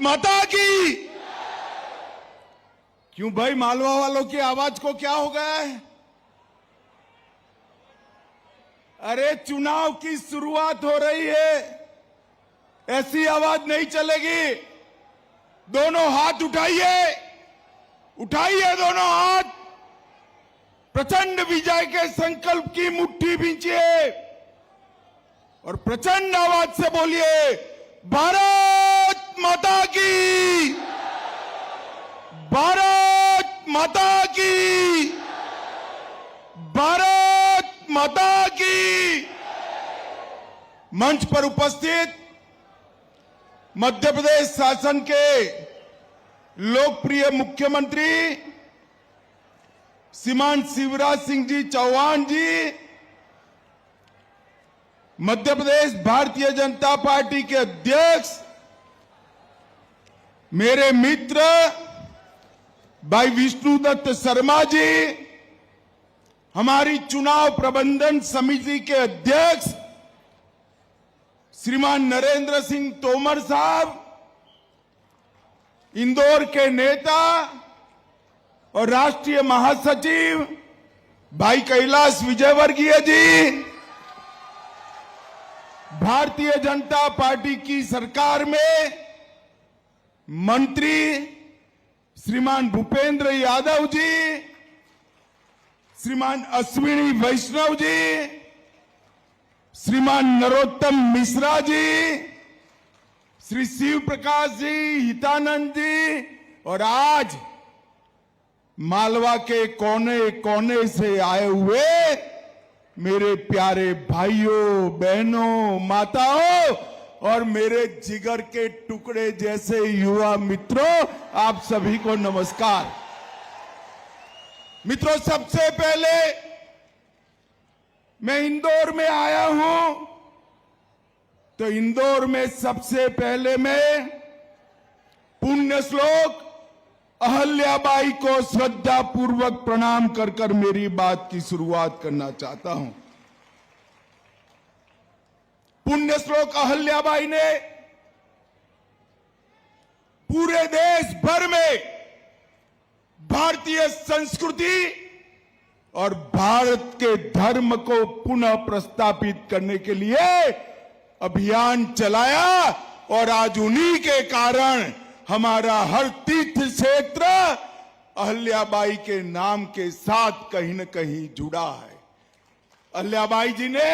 माता की। क्यों भाई, मालवा वालों की आवाज को क्या हो गया है? अरे चुनाव की शुरुआत हो रही है, ऐसी आवाज नहीं चलेगी। दोनों हाथ उठाइए, उठाइए दोनों हाथ, प्रचंड विजय के संकल्प की मुट्ठी भींचिए और प्रचंड आवाज से बोलिए, भारत माता की, भारत माता की, भारत माता की। मंच पर उपस्थित मध्य प्रदेश शासन के लोकप्रिय मुख्यमंत्री श्रीमान शिवराज सिंह जी चौहान जी, मध्य प्रदेश भारतीय जनता पार्टी के अध्यक्ष मेरे मित्र भाई विष्णुदत्त शर्मा जी, हमारी चुनाव प्रबंधन समिति के अध्यक्ष श्रीमान नरेंद्र सिंह तोमर साहब, इंदौर के नेता और राष्ट्रीय महासचिव भाई कैलाश विजयवर्गीय जी, भारतीय जनता पार्टी की सरकार में मंत्री श्रीमान भूपेंद्र यादव जी, श्रीमान अश्विनी वैष्णव जी, श्रीमान नरोत्तम मिश्रा जी, श्री शिव प्रकाश जी, हितानंद जी, और आज मालवा के कोने कोने से आए हुए मेरे प्यारे भाइयों बहनों माताओं और मेरे जिगर के टुकड़े जैसे युवा मित्रों, आप सभी को नमस्कार। मित्रों, सबसे पहले मैं इंदौर में आया हूं तो इंदौर में सबसे पहले मैं पुण्य श्लोक अहल्याबाई को श्रद्धा पूर्वक प्रणाम कर कर मेरी बात की शुरुआत करना चाहता हूं। पुण्य श्लोक अहल्याबाई ने पूरे देश भर में भारतीय संस्कृति और भारत के धर्म को पुनः प्रस्थापित करने के लिए अभियान चलाया और आज उन्हीं के कारण हमारा हर तीर्थ क्षेत्र अहल्याबाई के नाम के साथ कहीं न कहीं जुड़ा है। अहल्याबाई जी ने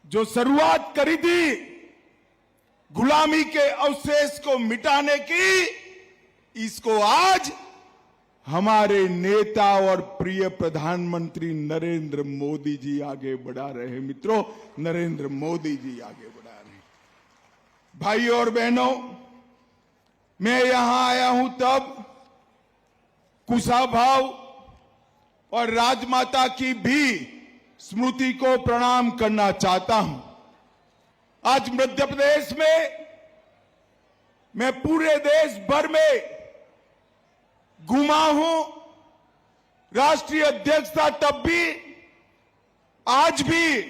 जो शुरुआत करी थी गुलामी के अवशेष को मिटाने की, इसको आज हमारे नेता और प्रिय प्रधानमंत्री नरेंद्र मोदी जी आगे बढ़ा रहे हैं। मित्रों, नरेंद्र मोदी जी आगे बढ़ा रहे हैं। भाइयों और बहनों, मैं यहां आया हूं तब कुशाभाऊ और राजमाता की भी स्मृति को प्रणाम करना चाहता हूं। आज मध्य प्रदेश में मैं पूरे देश भर में घुमा हूं, राष्ट्रीय अध्यक्ष था तब भी, आज भी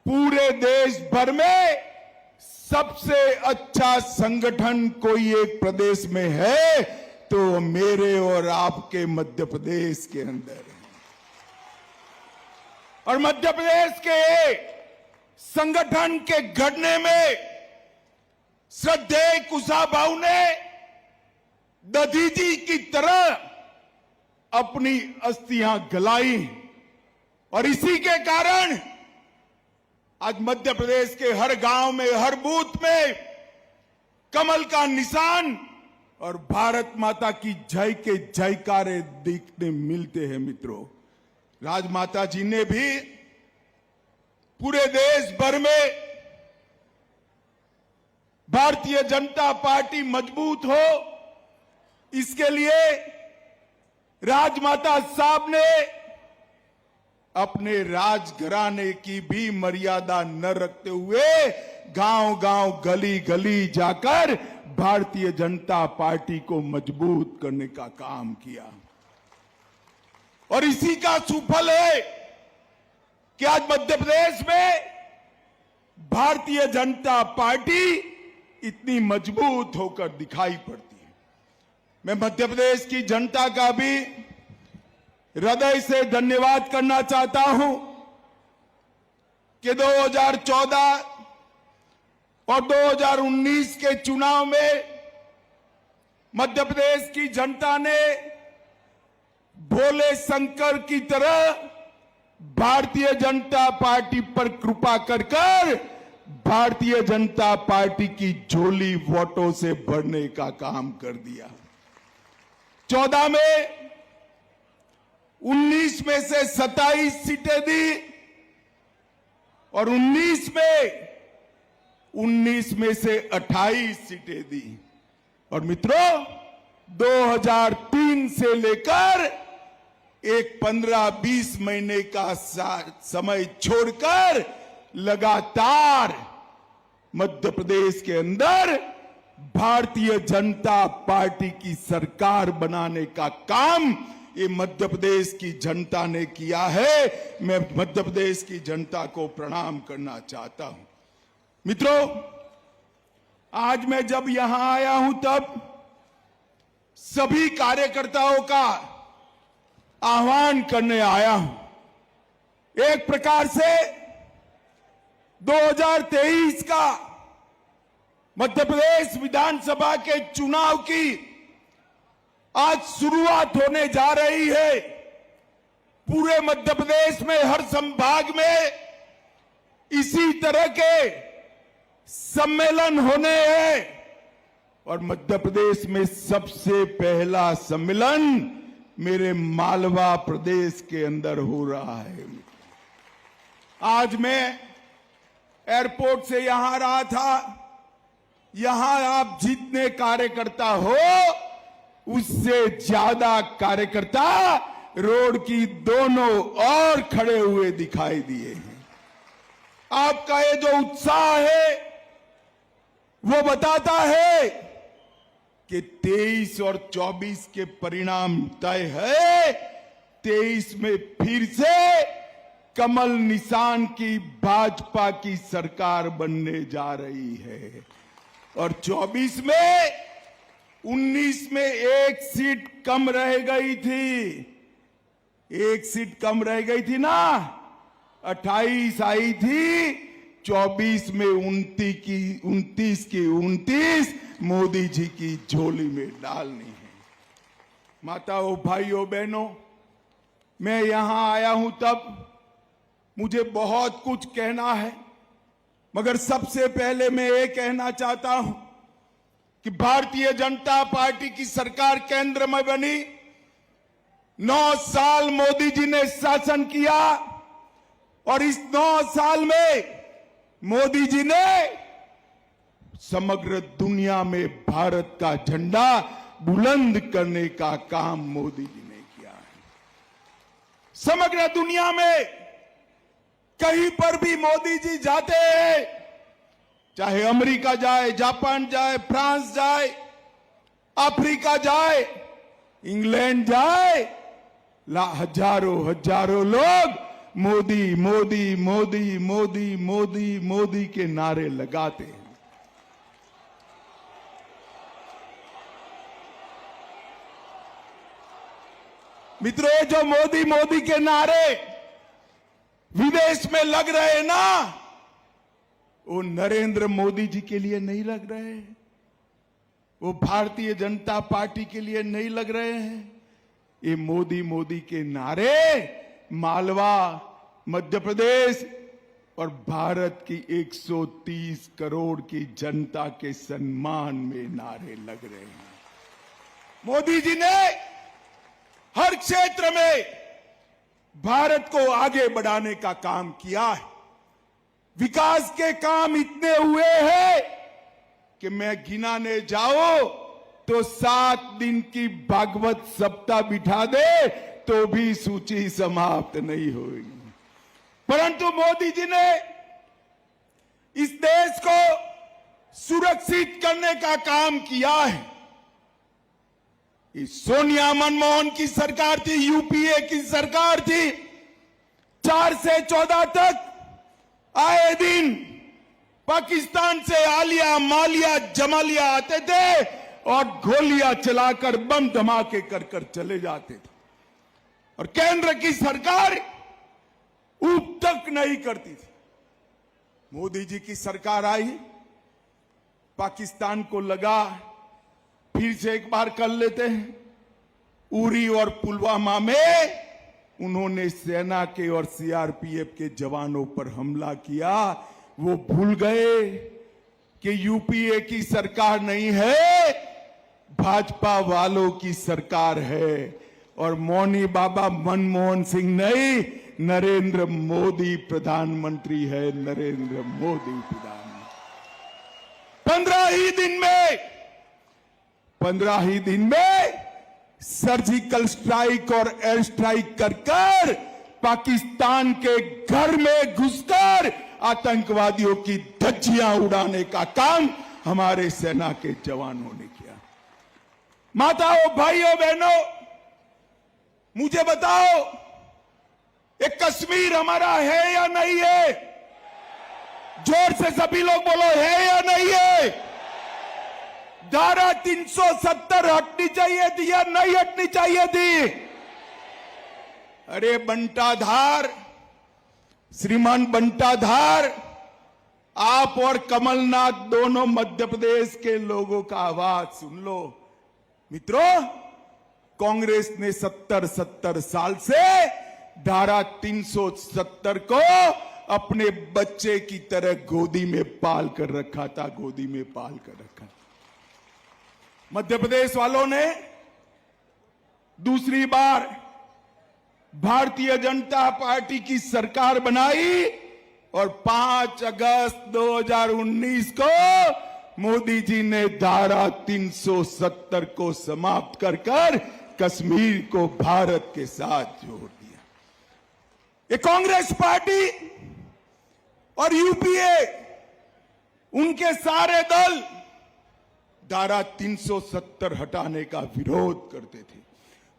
पूरे देश भर में सबसे अच्छा संगठन कोई एक प्रदेश में है तो मेरे और आपके मध्य प्रदेश के अंदर है। और मध्य प्रदेश के संगठन के गढ़ने में श्रद्धेय कुशाभाऊ ने दधीजी की तरह अपनी अस्थियां गलाई और इसी के कारण आज मध्य प्रदेश के हर गांव में, हर बूथ में कमल का निशान और भारत माता की जय के जयकारे दिखने मिलते हैं। मित्रों, राजमाता जी ने भी पूरे देश भर में भारतीय जनता पार्टी मजबूत हो, इसके लिए राजमाता साहब ने अपने राजघराने की भी मर्यादा न रखते हुए गांव गांव गली गली जाकर भारतीय जनता पार्टी को मजबूत करने का काम किया और इसी का सुफल है कि आज मध्य प्रदेश में भारतीय जनता पार्टी इतनी मजबूत होकर दिखाई पड़ती है। मैं मध्य प्रदेश की जनता का भी हृदय से धन्यवाद करना चाहता हूं कि 2014 और 2019 के चुनाव में मध्य प्रदेश की जनता ने भोले शंकर की तरह भारतीय जनता पार्टी पर कृपा कर भारतीय जनता पार्टी की झोली वोटों से भरने का काम कर दिया। 14 में 19 में से 27 सीटें दी और 19 में से 28 सीटें दी। और मित्रों, 2003 से लेकर एक 15-20 महीने का समय छोड़कर लगातार मध्य प्रदेश के अंदर भारतीय जनता पार्टी की सरकार बनाने का काम ये मध्य प्रदेश की जनता ने किया है। मैं मध्य प्रदेश की जनता को प्रणाम करना चाहता हूं। मित्रों, आज मैं जब यहां आया हूं तब सभी कार्यकर्ताओं का आह्वान करने आया हूं। एक प्रकार से 2023 का मध्य प्रदेश विधानसभा के चुनाव की आज शुरुआत होने जा रही है। पूरे मध्य प्रदेश में हर संभाग में इसी तरह के सम्मेलन होने हैं और मध्य प्रदेश में सबसे पहला सम्मेलन मेरे मालवा प्रदेश के अंदर हो रहा है। आज मैं एयरपोर्ट से यहां आ रहा था। यहां आप जितने कार्यकर्ता हो उससे ज्यादा कार्यकर्ता रोड की दोनों ओर खड़े हुए दिखाई दिए हैं। आपका ये जो उत्साह है वो बताता है कि 23 और 24 के परिणाम तय है। 23 में फिर से कमल निशान की भाजपा की सरकार बनने जा रही है और 24 में 19 में एक सीट कम रह गई थी। एक सीट कम रह गई थी ना, 28 आई थी। 24 में 29 की 29 मोदी जी की झोली में डालनी है। माताओं, भाइयों, बहनों, मैं यहां आया हूं तब मुझे बहुत कुछ कहना है, मगर सबसे पहले मैं ये कहना चाहता हूं कि भारतीय जनता पार्टी की सरकार केंद्र में बनी। 9 साल मोदी जी ने शासन किया और इस 9 साल में मोदी जी ने समग्र दुनिया में भारत का झंडा बुलंद करने का काम मोदी जी ने किया है। समग्र दुनिया में कहीं पर भी मोदी जी जाते हैं, चाहे अमेरिका जाए, जापान जाए, फ्रांस जाए, अफ्रीका जाए, इंग्लैंड जाए, हजारों लोग मोदी मोदी मोदी मोदी मोदी मोदी के नारे लगाते हैं। मित्रों, ये जो मोदी मोदी के नारे विदेश में लग रहे हैं ना, वो नरेंद्र मोदी जी के लिए नहीं लग रहे हैं, वो भारतीय जनता पार्टी के लिए नहीं लग रहे हैं। ये मोदी मोदी के नारे मालवा, मध्य प्रदेश और भारत की 130 करोड़ की जनता के सम्मान में नारे लग रहे हैं। मोदी जी ने हर क्षेत्र में भारत को आगे बढ़ाने का काम किया है। विकास के काम इतने हुए हैं कि मैं गिनाने जाऊं तो 7 दिन की भागवत सप्ताह बिठा दे तो भी सूची समाप्त नहीं होगी। परंतु मोदी जी ने इस देश को सुरक्षित करने का काम किया है। सोनिया मनमोहन की सरकार थी, यूपीए की सरकार थी, 4 से 14 तक आए दिन पाकिस्तान से आलिया मालिया जमालिया आते थे और गोलियां चलाकर बम धमाके कर कर चले जाते थे और केंद्र की सरकार ऊप तक नहीं करती थी। मोदी जी की सरकार आई, पाकिस्तान को लगा फिर से एक बार कर लेते हैं। उरी और पुलवामा में उन्होंने सेना के और सीआरपीएफ के जवानों पर हमला किया। वो भूल गए कि यूपीए की सरकार नहीं है, भाजपा वालों की सरकार है और मौनी बाबा मनमोहन सिंह नहीं, नरेंद्र मोदी प्रधानमंत्री है। नरेंद्र मोदी प्रधानमंत्री 15 ही दिन में सर्जिकल स्ट्राइक और एयर स्ट्राइक कर कर पाकिस्तान के घर में घुसकर आतंकवादियों की धज्जियां उड़ाने का काम हमारे सेना के जवानों ने किया। माताओं, भाइयों, बहनों, मुझे बताओ, ये कश्मीर हमारा है या नहीं है? जोर से सभी लोग बोलो, है या नहीं है? धारा 370 हटनी चाहिए थी या नहीं हटनी चाहिए थी? अरे बंटाधार, श्रीमान बंटाधार, आप और कमलनाथ दोनों मध्य प्रदेश के लोगों का आवाज सुन लो। मित्रों, कांग्रेस ने 70 साल से धारा 370 को अपने बच्चे की तरह गोदी में पाल कर रखा था, गोदी में पाल कर रखा। मध्य प्रदेश वालों ने दूसरी बार भारतीय जनता पार्टी की सरकार बनाई और 5 अगस्त 2019 को मोदी जी ने धारा 370 को समाप्त कर कर कश्मीर को भारत के साथ जोड़ दिया। ये कांग्रेस पार्टी और यूपीए, उनके सारे दल धारा 370 हटाने का विरोध करते थे।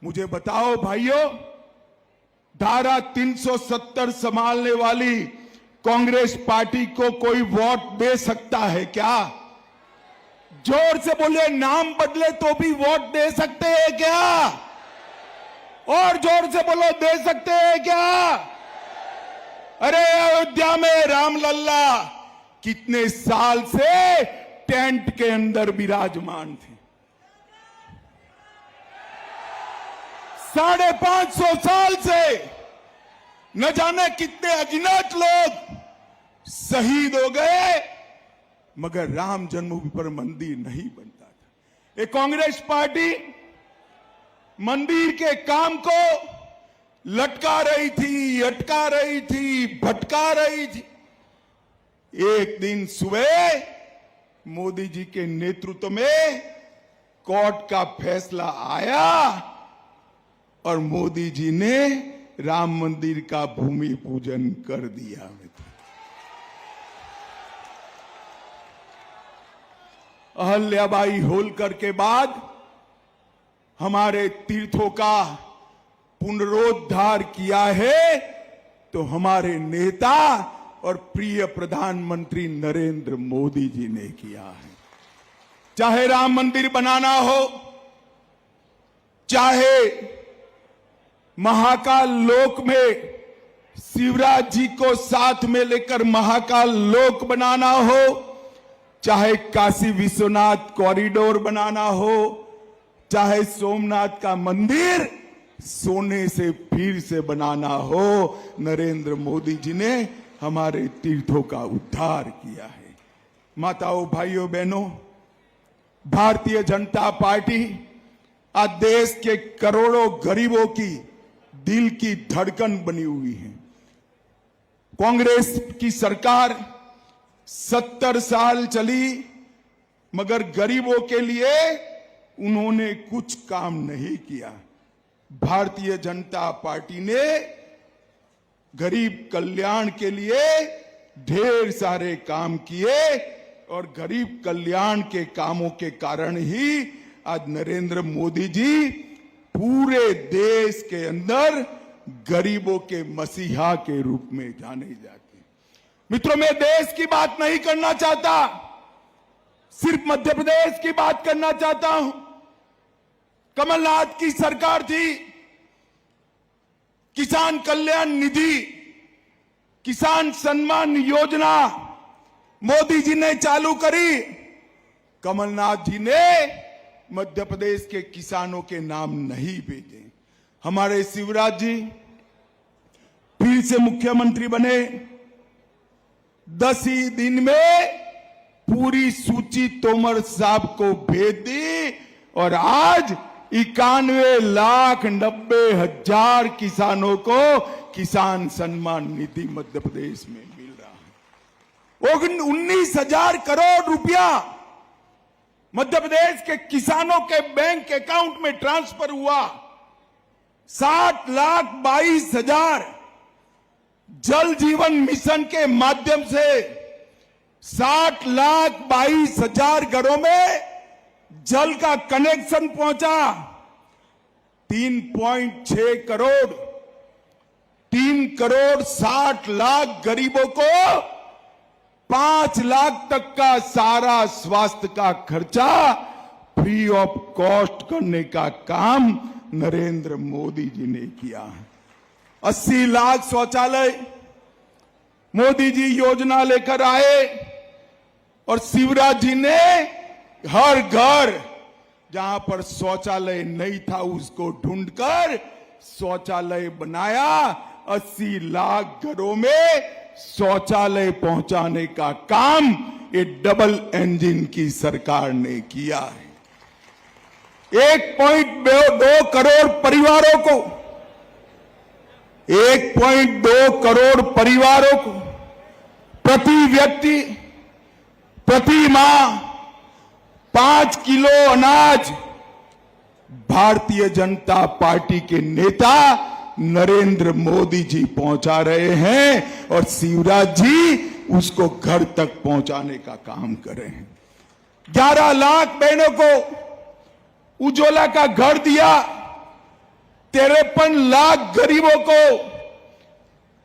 मुझे बताओ भाइयों, धारा 370 संभालने वाली कांग्रेस पार्टी को कोई वोट दे सकता है क्या? जोर से बोले, नाम बदले तो भी वोट दे सकते हैं क्या? और जोर से बोलो, दे सकते हैं क्या? अरे अयोध्या में रामलल्ला कितने साल से टेंट के अंदर विराजमान थे। 550 साल से न जाने कितने अज्ञात लोग शहीद हो गए, मगर राम जन्मभूमि पर मंदिर नहीं बनता था। ये कांग्रेस पार्टी मंदिर के काम को लटका रही थी, अटका रही थी, भटका रही थी। एक दिन सुबह मोदी जी के नेतृत्व में कोर्ट का फैसला आया और मोदी जी ने राम मंदिर का भूमि पूजन कर दिया। अहल्याबाई होलकर के बाद हमारे तीर्थों का पुनरोद्धार किया है तो हमारे नेता और प्रिय प्रधानमंत्री नरेंद्र मोदी जी ने किया है। चाहे राम मंदिर बनाना हो, चाहे महाकाल लोक में शिवराज जी को साथ में लेकर महाकाल लोक बनाना हो, चाहे काशी विश्वनाथ कॉरिडोर बनाना हो, चाहे सोमनाथ का मंदिर सोने से फिर से बनाना हो, नरेंद्र मोदी जी ने हमारे तीर्थों का उद्धार किया है। माताओं, भाइयों, बहनों, भारतीय जनता पार्टी आज देश के करोड़ों गरीबों की दिल की धड़कन बनी हुई है। कांग्रेस की सरकार 70 साल चली, मगर गरीबों के लिए उन्होंने कुछ काम नहीं किया। भारतीय जनता पार्टी ने गरीब कल्याण के लिए ढेर सारे काम किए और गरीब कल्याण के कामों के कारण ही आज नरेंद्र मोदी जी पूरे देश के अंदर गरीबों के मसीहा के रूप में जाने जाते हैं। मित्रों, मैं देश की बात नहीं करना चाहता, सिर्फ मध्य प्रदेश की बात करना चाहता हूं। कमलनाथ की सरकार थी, किसान कल्याण निधि, किसान सम्मान योजना मोदी जी ने चालू करी। कमलनाथ जी ने मध्य प्रदेश के किसानों के नाम नहीं भेजे। हमारे शिवराज जी फिर से मुख्यमंत्री बने, 10 ही दिन में पूरी सूची तोमर साहब को भेज दी और आज 91,90,000 किसानों को किसान सम्मान निधि मध्य प्रदेश में मिल रहा है। 19,000 करोड़ रुपया मध्य प्रदेश के किसानों के बैंक अकाउंट में ट्रांसफर हुआ। 60,22,000 जल जीवन मिशन के माध्यम से 60,22,000 घरों में जल का कनेक्शन पहुंचा। 3.6 करोड़ 3,60,00,000 गरीबों को 5 लाख तक का सारा स्वास्थ्य का खर्चा फ्री ऑफ कॉस्ट करने का काम नरेंद्र मोदी जी ने किया है। 80 लाख शौचालय मोदी जी योजना लेकर आए और शिवराज जी ने हर घर जहां पर शौचालय नहीं था उसको ढूंढकर शौचालय बनाया। 80 लाख घरों में शौचालय पहुंचाने का काम ये डबल इंजन की सरकार ने किया है। 1.2 करोड़ परिवारों को 1.2 करोड़ परिवारों को प्रति व्यक्ति प्रति माह 5 किलो अनाज भारतीय जनता पार्टी के नेता नरेंद्र मोदी जी पहुंचा रहे हैं और शिवराज जी उसको घर तक पहुंचाने का काम कर रहे हैं। 11 लाख बहनों को उज्ज्वला का घर दिया। 53 लाख गरीबों को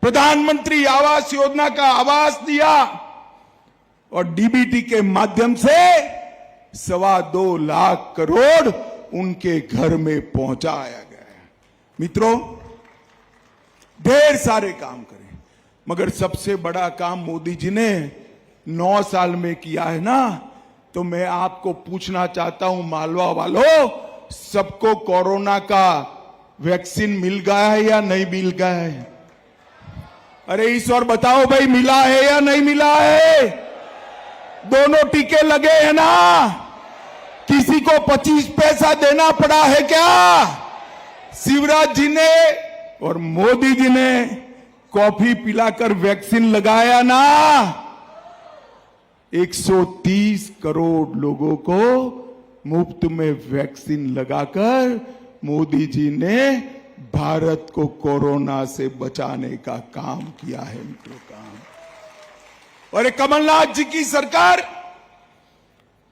प्रधानमंत्री आवास योजना का आवास दिया और डीबीटी के माध्यम से 2.25 लाख करोड़ उनके घर में पहुंचाया गया है। मित्रों, ढेर सारे काम करें, मगर सबसे बड़ा काम मोदी जी ने 9 साल में किया है ना। तो मैं आपको पूछना चाहता हूं, मालवा वालों, सबको कोरोना का वैक्सीन मिल गया है या नहीं मिल गया है? अरे ईश्वर बताओ भाई, मिला है या नहीं मिला है? दोनों टीके लगे हैं ना? किसी को 25 पैसा देना पड़ा है क्या? शिवराज जी ने और मोदी जी ने कॉफी पिलाकर वैक्सीन लगाया ना। 130 करोड़ लोगों को मुफ्त में वैक्सीन लगाकर मोदी जी ने भारत को कोरोना से बचाने का काम किया है। मित्रों, काम। और कमलनाथ जी की सरकार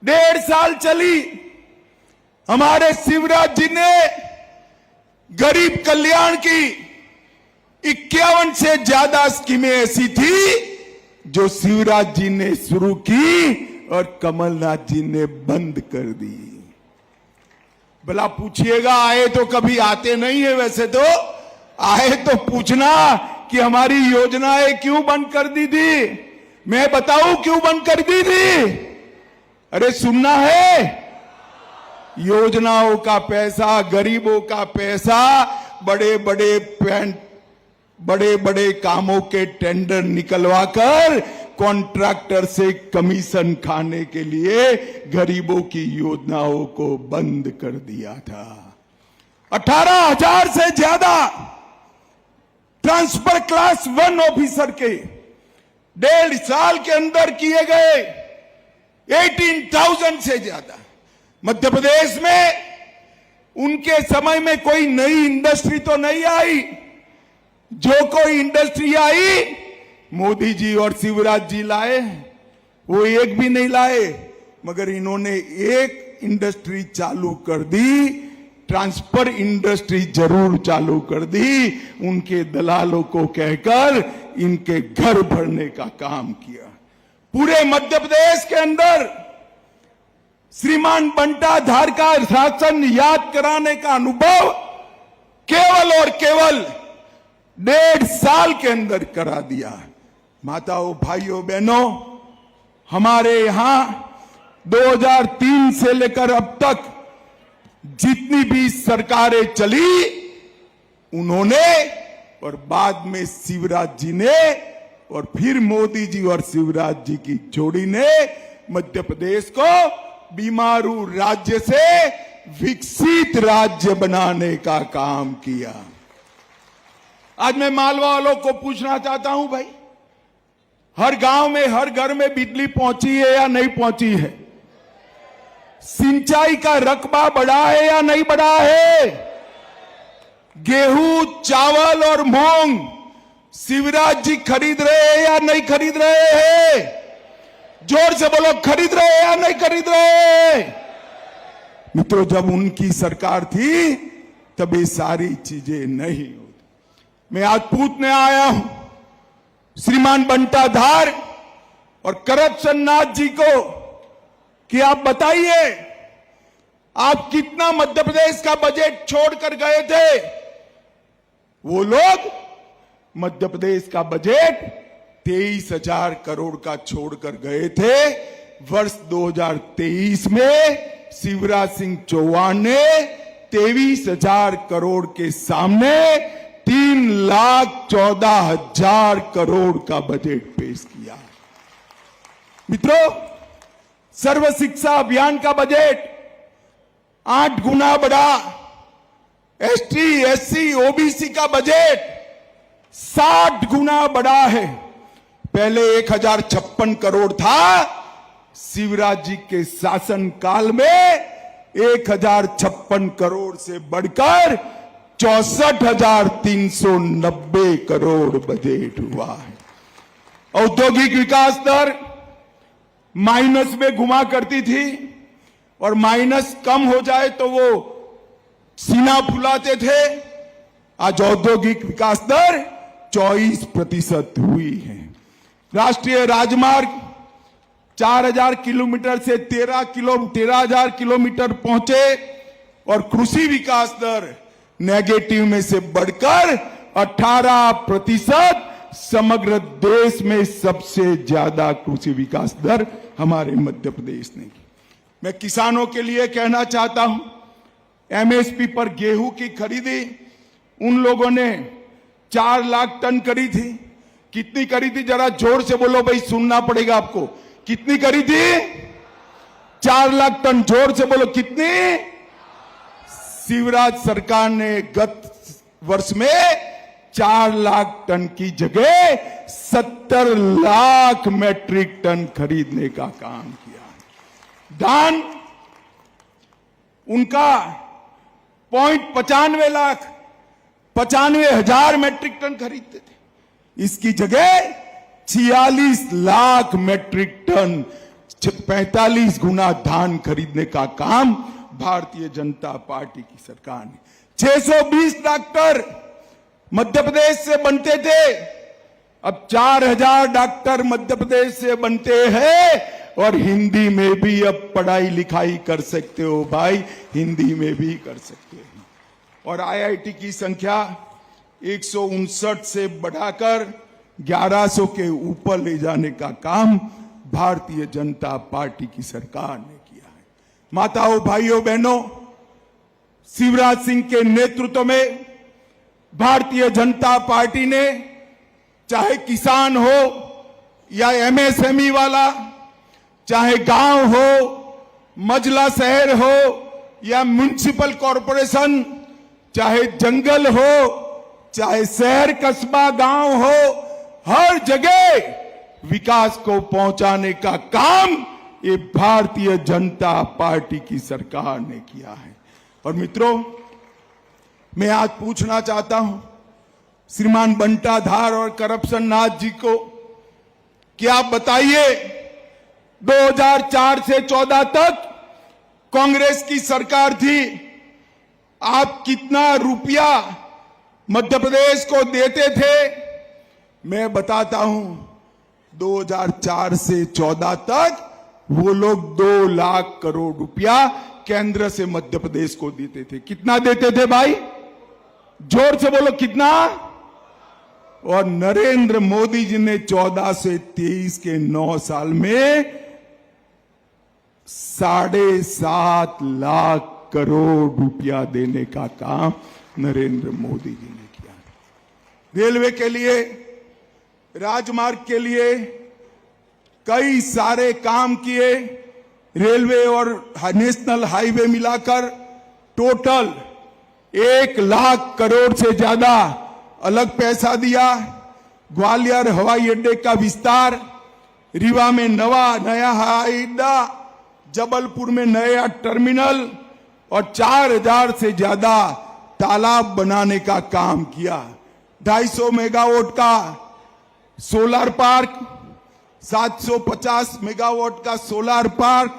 1.5 साल चली। हमारे शिवराज जी ने गरीब कल्याण की 51 से ज्यादा स्कीमें ऐसी थी जो शिवराज जी ने शुरू की और कमलनाथ जी ने बंद कर दी। भला पूछिएगा, आए तो कभी आते नहीं है, वैसे तो आए तो पूछना कि हमारी योजनाएं क्यों बंद कर दी थी। मैं बताऊं क्यों बंद कर दी थी? अरे सुनना है, योजनाओं का पैसा, गरीबों का पैसा, बड़े बड़े कामों के टेंडर निकलवाकर कॉन्ट्रैक्टर से कमीशन खाने के लिए गरीबों की योजनाओं को बंद कर दिया था। 18,000 से ज्यादा ट्रांसफर क्लास 1 ऑफिसर के 1.5 साल के अंदर किए गए। 18,000 से ज्यादा। मध्य प्रदेश में उनके समय में कोई नई इंडस्ट्री तो नहीं आई। जो कोई इंडस्ट्री आई मोदी जी और शिवराज जी लाए, वो एक भी नहीं लाए, मगर इन्होंने एक इंडस्ट्री चालू कर दी, ट्रांसफर इंडस्ट्री जरूर चालू कर दी, उनके दलालों को कहकर इनके घर भरने का काम किया। पूरे मध्य प्रदेश के अंदर श्रीमान बंटा धार का शासन याद कराने का अनुभव केवल और केवल 1.5 साल के अंदर करा दिया। माताओं, भाइयों, बहनों, हमारे यहां 2003 से लेकर अब तक जितनी भी सरकारें चली, उन्होंने और बाद में शिवराज जी ने और फिर मोदी जी और शिवराज जी की जोड़ी ने मध्य प्रदेश को बीमारू राज्य से विकसित राज्य बनाने का काम किया। आज मैं मालवा वालों को पूछना चाहता हूं, भाई, हर गांव में, हर घर में बिजली पहुंची है या नहीं पहुंची है? सिंचाई का रकबा बढ़ा है या नहीं बढ़ा है? गेहूं, चावल और मूंग शिवराज जी खरीद रहे हैं या नहीं खरीद रहे हैं? जोर से बोलो, खरीद रहे हैं या नहीं खरीद रहे हैं? मित्रों, जब उनकी सरकार थी तब ये सारी चीजें नहीं होती। मैं आज पूछने आया हूं श्रीमान बंटा धार और करप्शन नाथ जी को कि आप बताइए, आप कितना मध्य प्रदेश का बजट छोड़कर गए थे? वो लोग मध्य प्रदेश का बजट 23,000 करोड़ का छोड़कर गए थे। वर्ष 2023 में शिवराज सिंह चौहान ने 23,000 करोड़ के सामने 3,14,000 करोड़ का बजट पेश किया। मित्रों, सर्व शिक्षा अभियान का बजट 8 गुना बढ़ा। एसटी, एससी, ओबीसी का बजट 60 गुना बढ़ा है। पहले 1,056 करोड़ था, शिवराज जी के शासन काल में 1,056 करोड़ से बढ़कर 64,390 करोड़ बजट हुआ है। औद्योगिक विकास दर माइनस में घुमा करती थी और माइनस कम हो जाए तो वो सीना फुलाते थे। आज औद्योगिक विकास दर 24% हुई है। राष्ट्रीय राजमार्ग 4,000 किलोमीटर से 13,000 किलोमीटर पहुंचे और कृषि विकास दर नेगेटिव में से बढ़कर 18%, समग्र देश में सबसे ज्यादा कृषि विकास दर हमारे मध्य प्रदेश ने की। मैं किसानों के लिए कहना चाहता हूं, एमएसपी पर गेहूं की खरीदी उन लोगों ने 4 लाख टन करी थी। कितनी करी थी? जरा जोर से बोलो भाई, सुनना पड़ेगा आपको। कितनी करी थी? 4 लाख टन। जोर से बोलो, कितनी? शिवराज सरकार ने गत वर्ष में 4 लाख टन की जगह 70 लाख मैट्रिक टन खरीदने का काम किया। धान उनका 95 लाख 95,000 मैट्रिक टन खरीदते थे, इसकी जगह 46 लाख मैट्रिक टन 45 गुना धान खरीदने का काम भारतीय जनता पार्टी की सरकार ने। 620 डॉक्टर मध्य प्रदेश से बनते थे, अब 4,000 डॉक्टर मध्य प्रदेश से बनते हैं और हिंदी में भी अब पढ़ाई लिखाई कर सकते हो भाई, हिंदी में भी कर सकते हो। और आईआईटी की संख्या 159 से बढ़ाकर 1100 के ऊपर ले जाने का काम भारतीय जनता पार्टी की सरकार ने किया है। माताओं, भाइयों, बहनों, शिवराज सिंह के नेतृत्व में भारतीय जनता पार्टी ने, चाहे किसान हो या एमएसएमई वाला, चाहे गांव हो, मजला शहर हो या म्युनिसिपल कॉरपोरेशन, चाहे जंगल हो, चाहे शहर, कस्बा, गांव हो, हर जगह विकास को पहुंचाने का काम ये भारतीय जनता पार्टी की सरकार ने किया है। और मित्रों, मैं आज पूछना चाहता हूं श्रीमान बंटा धार और करप्शन नाथ जी को कि आप बताइए, 2004 से 14 तक कांग्रेस की सरकार थी, आप कितना रुपया मध्य प्रदेश को देते थे? मैं बताता हूं, 2004 से 14 तक वो लोग 2 लाख करोड़ रुपया केंद्र से मध्य प्रदेश को देते थे। कितना देते थे भाई? जोर से बोलो, कितना? और नरेंद्र मोदी जी ने 14 से 23 के 9 साल में 7.5 लाख करोड़ रुपया देने का काम नरेंद्र मोदी जी ने किया। रेलवे के लिए, राजमार्ग के लिए कई सारे काम किए। रेलवे और नेशनल हाईवे मिलाकर टोटल 1 लाख करोड़ से ज्यादा अलग पैसा दिया। ग्वालियर हवाई अड्डे का विस्तार, रीवा में नया हवाई अड्डा, जबलपुर में नया टर्मिनल और 4000 से ज्यादा तालाब बनाने का काम किया। 250 मेगावाट का सोलर पार्क, 750 मेगावाट का सोलर पार्क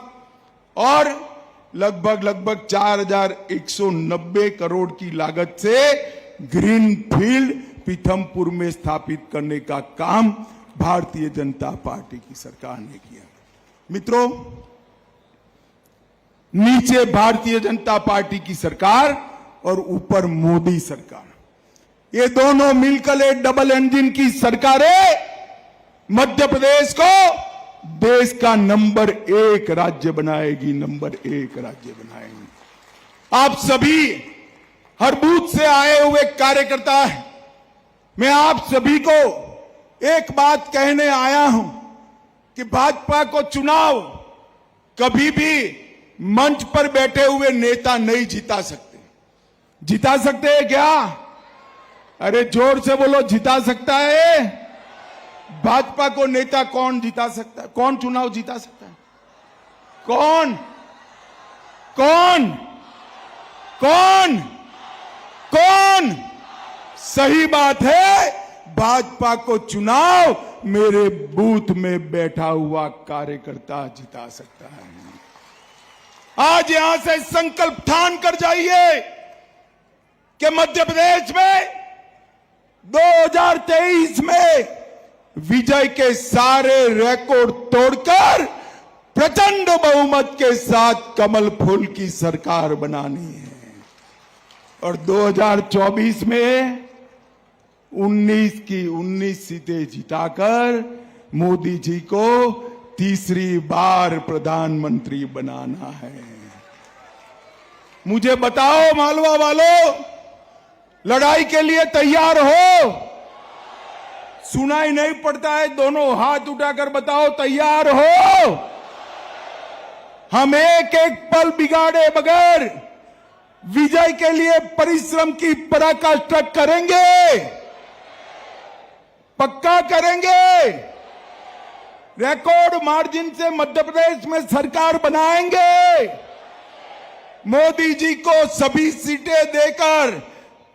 और लगभग 4190 करोड़ की लागत से ग्रीन फील्ड पीथमपुर में स्थापित करने का काम भारतीय जनता पार्टी की सरकार ने किया। मित्रों, नीचे भारतीय जनता पार्टी की सरकार और ऊपर मोदी सरकार, ये दोनों मिलकर एक डबल इंजन की सरकारें मध्य प्रदेश को देश का नंबर 1 राज्य बनाएगी, नंबर 1 राज्य बनाएगी। आप सभी हर बूथ से आए हुए कार्यकर्ता हैं, मैं आप सभी को एक बात कहने आया हूं कि भाजपा को चुनाव कभी भी मंच पर बैठे हुए नेता नहीं जिता सकते। जिता सकते हैं क्या? अरे जोर से बोलो, जिता सकता है? भाजपा को नेता कौन जिता सकता है? कौन चुनाव जिता सकता है? कौन कौन कौन कौन? सही बात है, भाजपा को चुनाव मेरे बूथ में बैठा हुआ कार्यकर्ता जिता सकता है। आज यहां से संकल्प ठान कर जाइए कि मध्य प्रदेश में 2023 में विजय के सारे रिकॉर्ड तोड़कर प्रचंड बहुमत के साथ कमल फूल की सरकार बनानी है और 2024 में 19 की 19 सीटें जिताकर मोदी जी को तीसरी बार प्रधानमंत्री बनाना है। मुझे बताओ मालवा वालों, लड़ाई के लिए तैयार हो? सुनाई नहीं पड़ता है, दोनों हाथ उठाकर बताओ, तैयार हो? हम एक एक पल बिगाड़े बगैर विजय के लिए परिश्रम की पराकाष्ठा करेंगे, पक्का करेंगे। रिकॉर्ड मार्जिन से मध्य प्रदेश में सरकार बनाएंगे। मोदी जी को सभी सीटें देकर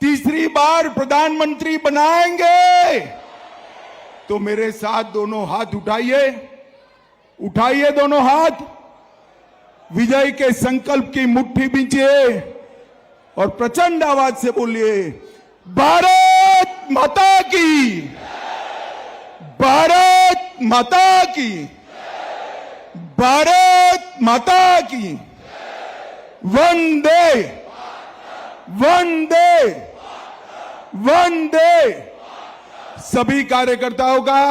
तीसरी बार प्रधानमंत्री बनाएंगे। तो मेरे साथ दोनों हाथ उठाइए, उठाइए दोनों हाथ, विजय के संकल्प की मुट्ठी बींचिए और प्रचंड आवाज से बोलिए, भारत माता की, भारत माता की, भारत माता की, वंदे वंदे वंदे। सभी कार्यकर्ताओं का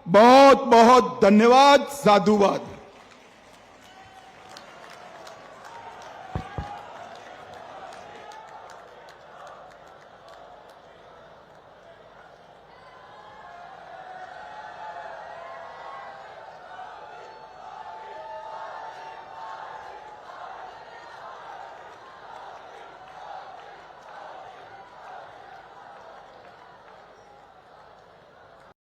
बहुत बहुत धन्यवाद, साधुवाद।